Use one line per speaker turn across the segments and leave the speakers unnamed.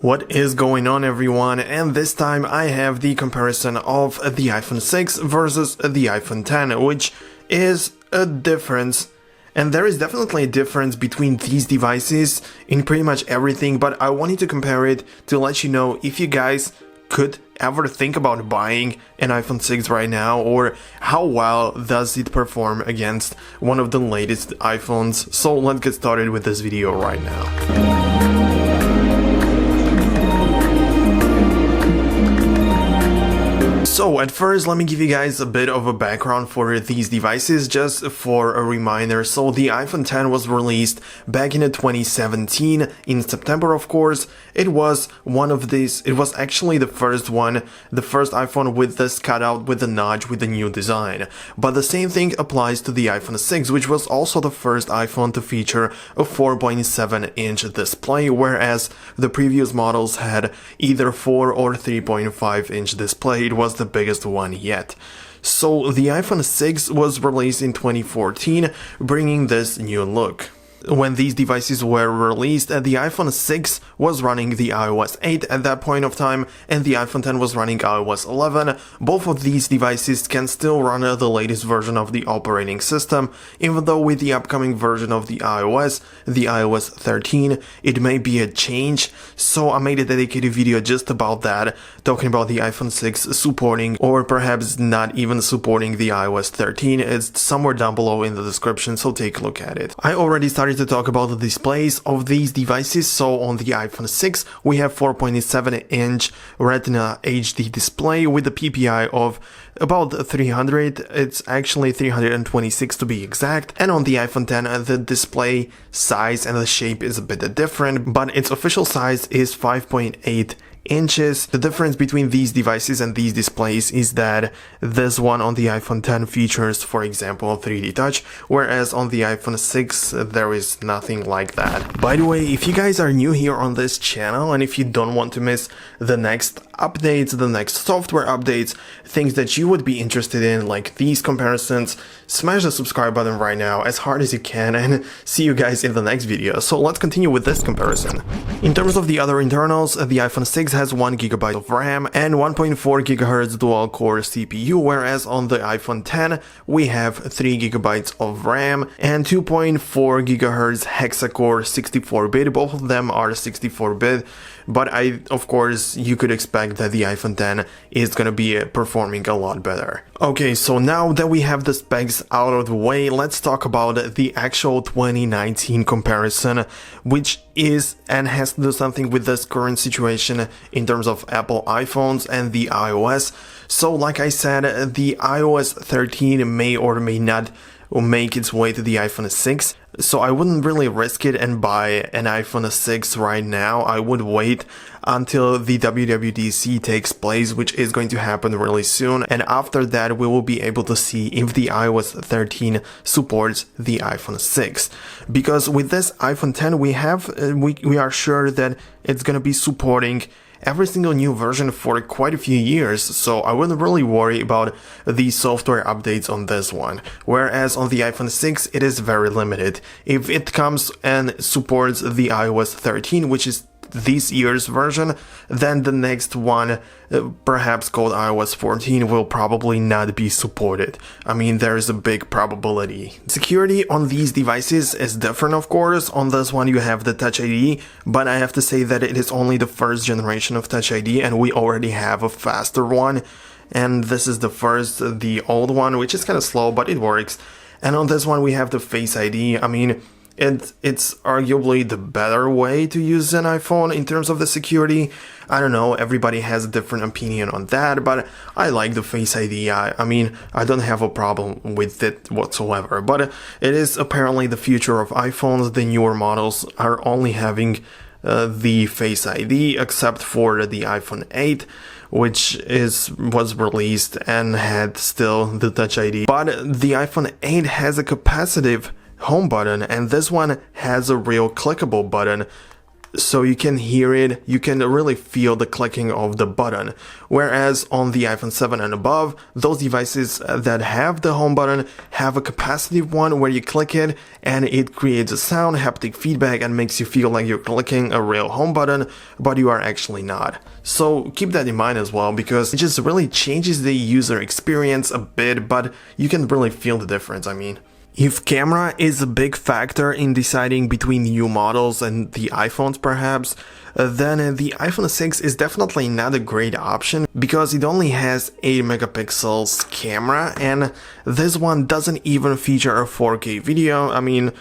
What is going on, everyone? And this time I have the comparison of the iPhone 6 versus the iPhone 10, which is a difference. And there is definitely a difference between these devices in pretty much everything, but I wanted to compare it to let you know if you guys could ever think about buying an iPhone 6 right now, or how well does it perform against one of the latest iPhones. So let's get started with this video right now. So at first, let me give you guys a bit of a background for these devices, just for a reminder. So the iPhone 10 was released back in 2017, in September of course. It was one of these, it was actually the first one, the first iPhone with this cutout with the notch with the new design. But the same thing applies to the iPhone 6, which was also the first iPhone to feature a 4.7-inch display, whereas the previous models had either 4 or 3.5-inch display. It was the biggest one yet. So the iPhone 6 was released in 2014, bringing this new look. When these devices were released, the iPhone 6 was running the iOS 8 at that point of time, and the iPhone 10 was running iOS 11. Both of these devices can still run the latest version of the operating system, even though with the upcoming version of the iOS 13, it may be a change. So I made a dedicated video just about that, talking about the iPhone 6 supporting, or perhaps not even supporting, the iOS 13. It's somewhere down below in the description, so take a look at it. I already started to talk about the displays of these devices. So on the iPhone 6 we have 4.7-inch Retina HD display with a PPI of about 300, it's actually 326 to be exact, and on the iPhone 10 the display size and the shape is a bit different, but its official size is 5.8 inches. The difference between these devices and these displays is that this one on the iPhone 10 features, for example, 3D touch, whereas on the iPhone 6 there is nothing like that. By the way, if you guys are new here on this channel and if you don't want to miss the next updates, the next software updates, things that you would be interested in like these comparisons, smash the subscribe button right now as hard as you can, and see you guys in the next video. So let's continue with this comparison. In terms of the other internals, the iPhone 6 has 1GB of RAM and 1.4 GHz dual-core CPU, whereas on the iPhone 10 we have 3GB of RAM and 2.4 GHz hexa-core 64-bit. Both of them are 64-bit, but of course you could expect that the iPhone 10 is gonna be performing a lot better. Okay, so now that we have the specs out of the way, let's talk about the actual 2019 comparison, which is and has to do something with this current situation in terms of Apple iPhones and the iOS. So like I said, the iOS 13 may or may not make its way to the iPhone 6. So I wouldn't really risk it and buy an iPhone 6 right now. I would wait until the WWDC takes place, which is going to happen really soon, and after that we will be able to see if the iOS 13 supports the iPhone 6. Because with this iPhone 10 we are sure that it's gonna be supporting every single new version for quite a few years, so I wouldn't really worry about the software updates on this one. Whereas on the iPhone 6 it is very limited. If it comes and supports the iOS 13, which is this year's version, then the next one, perhaps called iOS 14, will probably not be supported. I mean, there is a big probability. Security on these devices is different, of course. On this one you have the Touch ID, but I have to say that it is only the first generation of Touch ID and we already have a faster one, and this is the old one, which is kind of slow, but it works. And on this one we have the Face ID. I mean, it's arguably the better way to use an iPhone in terms of the security. I don't know, everybody has a different opinion on that, but I like the Face ID. I mean, I don't have a problem with it whatsoever, but it is apparently the future of iPhones. The newer models are only having the Face ID, except for the iPhone 8, which was released and had still the Touch ID. But the iPhone 8 has a capacitive home button, and this one has a real clickable button. so you can hear it, you can really feel the clicking of the button. Whereas on the iPhone 7 and above, those devices that have the home button have a capacitive one where you click it and it creates a sound, haptic feedback, and makes you feel like you're clicking a real home button, but you are actually not. So keep that in mind as well, because it just really changes the user experience a bit, but you can really feel the difference, I mean. If camera is a big factor in deciding between new models and the iPhones perhaps, then the iPhone 6 is definitely not a great option because it only has 8 megapixels camera, and this one doesn't even feature a 4K video. I mean,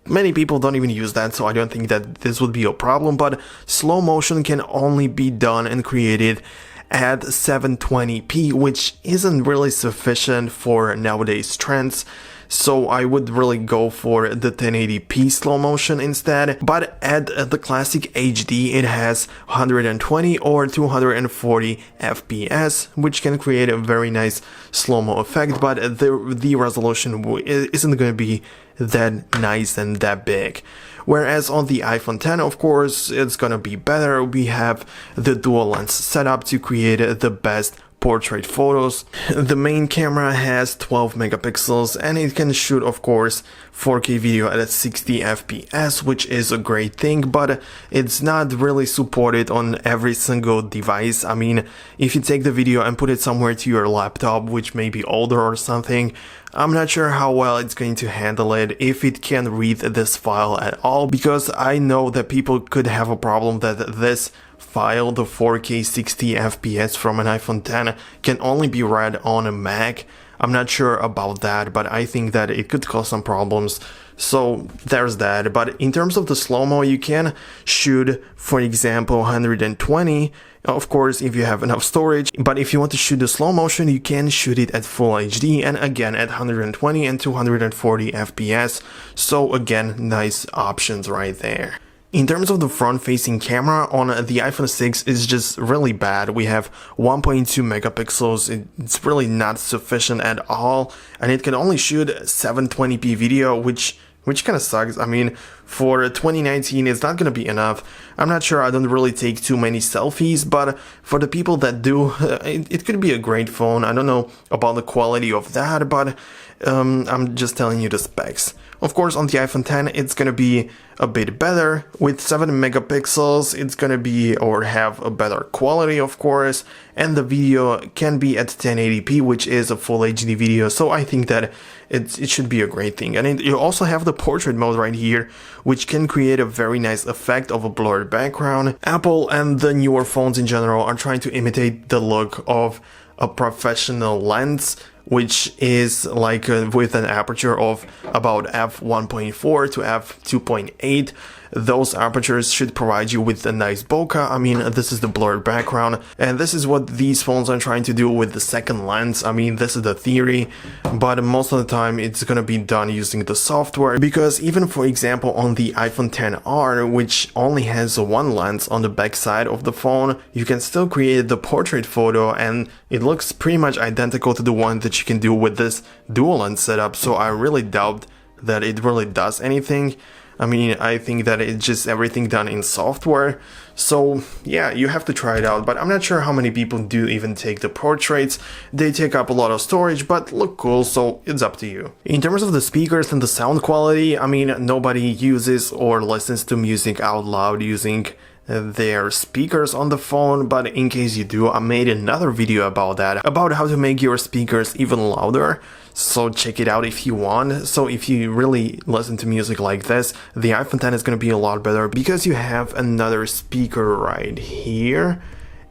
many people don't even use that, so I don't think that this would be a problem, but slow motion can only be done and created at 720p, which isn't really sufficient for nowadays trends. So I would really go for the 1080p slow motion instead, but at the classic HD it has 120 or 240 FPS, which can create a very nice slow-mo effect, but the resolution isn't going to be that nice and that big. Whereas on the iPhone 10, of course, it's gonna be better. We have the dual lens setup to create the best portrait photos. The main camera has 12 megapixels and it can shoot, of course, 4K video at 60 FPS, which is a great thing, but it's not really supported on every single device. I mean, if you take the video and put it somewhere to your laptop, which may be older or something, I'm not sure how well it's going to handle it, if it can read this file at all, because I know that people could have a problem that this file, the 4K 60 FPS from an iPhone 10, can only be read on a Mac. I'm not sure about that, but I think that it could cause some problems. So there's that. But in terms of the slow-mo, you can shoot, for example, 120, of course, if you have enough storage. But if you want to shoot the slow motion, you can shoot it at full HD and again at 120 and 240 FPS. So again, nice options right there. In terms of the front-facing camera on the iPhone 6 is just really bad. We have 1.2 megapixels, it's really not sufficient at all, and it can only shoot 720p video, which kind of sucks. I mean, for 2019 it's not gonna be enough. I'm not sure, I don't really take too many selfies, but for the people that do, it could be a great phone. I don't know about the quality of that, but I'm just telling you the specs. Of course, on the iPhone 10, it's gonna be a bit better. With 7 megapixels, it's gonna be, or have a better quality, of course, and the video can be at 1080p, which is a full HD video, so I think that it should be a great thing. And you also have the portrait mode right here, which can create a very nice effect of a blurred background. Apple and the newer phones in general are trying to imitate the look of a professional lens, which is like with an aperture of about f1.4 to f2.8. Those apertures should provide you with a nice bokeh. I mean, this is the blurred background, and this is what these phones are trying to do with the second lens. I mean, this is the theory, but most of the time it's gonna be done using the software, because even, for example, on the iPhone XR, which only has one lens on the back side of the phone, you can still create the portrait photo, and it looks pretty much identical to the one that you can do with this dual lens setup, so I really doubt that it really does anything. I mean, I think that it's just everything done in software. So yeah, you have to try it out, but I'm not sure how many people do even take the portraits. They take up a lot of storage, but look cool, so it's up to you. In terms of the speakers and the sound quality, I mean, nobody uses or listens to music out loud using their speakers on the phone, but in case you do, I made another video about that, about how to make your speakers even louder, so check it out if you want. So if you really listen to music like this, the iPhone 10 is going to be a lot better, because you have another speaker right here,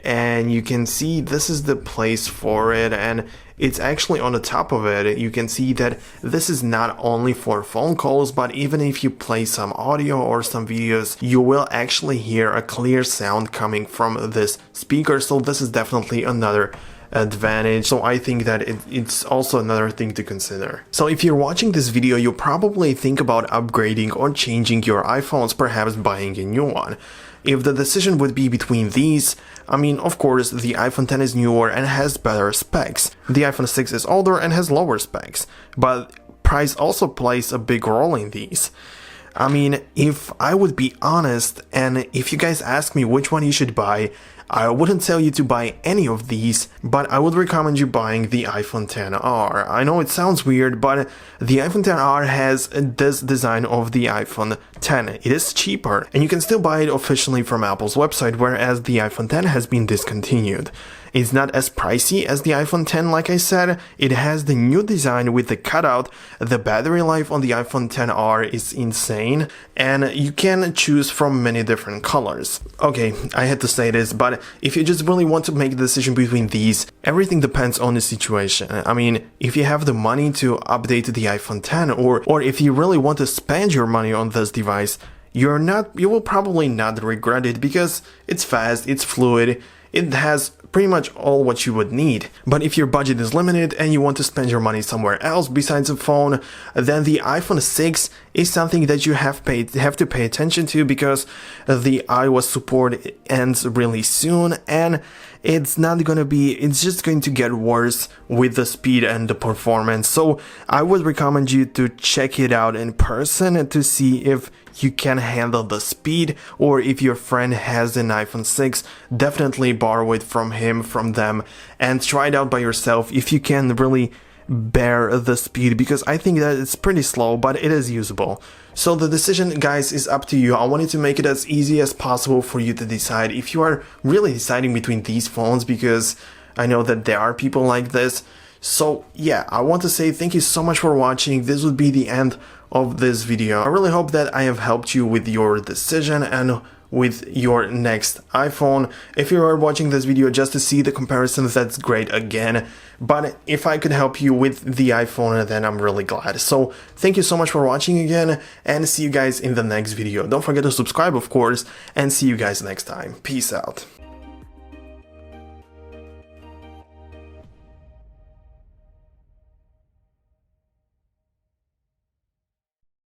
and you can see this is the place for it, and it's actually on the top of it. You can see that this is not only for phone calls, but even if you play some audio or some videos, you will actually hear a clear sound coming from this speaker, so this is definitely another advantage. So I think that it's also another thing to consider. So if you're watching this video, you probably think about upgrading or changing your iPhones, perhaps buying a new one. If the decision would be between these, I mean, of course, the iPhone 10 is newer and has better specs. The iPhone 6 is older and has lower specs, but price also plays a big role in these. I mean, if I would be honest, and if you guys ask me which one you should buy, I wouldn't tell you to buy any of these, but I would recommend you buying the iPhone XR. I know it sounds weird, but the iPhone XR has this design of the iPhone X. It is cheaper, and you can still buy it officially from Apple's website, whereas the iPhone X has been discontinued. It's not as pricey as the iPhone X, like I said. It has the new design with the cutout. The battery life on the iPhone XR is insane, and you can choose from many different colors. Okay, I had to say this, but if you just really want to make a decision between these, everything depends on the situation. I mean, if you have the money to update the iPhone X, or if you really want to spend your money on this device, you will probably not regret it because it's fast, it's fluid, it has pretty much all what you would need. But if your budget is limited and you want to spend your money somewhere else besides a phone, then the iPhone 6 is something that you have to pay attention to, because the iOS support ends really soon, and it's just going to get worse with the speed and the performance. So I would recommend you to check it out in person to see if you can handle the speed, or if your friend has an iPhone 6, definitely borrow it from them, and try it out by yourself if you can really bear the speed, because I think that it's pretty slow, but it is usable. So the decision, guys, is up to you. I wanted to make it as easy as possible for you to decide if you are really deciding between these phones, because I know that there are people like this. So yeah, I want to say thank you so much for watching. This would be the end of this video. I really hope that I have helped you with your decision and with your next iPhone. If you are watching this video just to see the comparisons, that's great again. But if I could help you with the iPhone, then I'm really glad. So thank you so much for watching again, and see you guys in the next video. Don't forget to subscribe, of course, and see you guys next time. Peace out.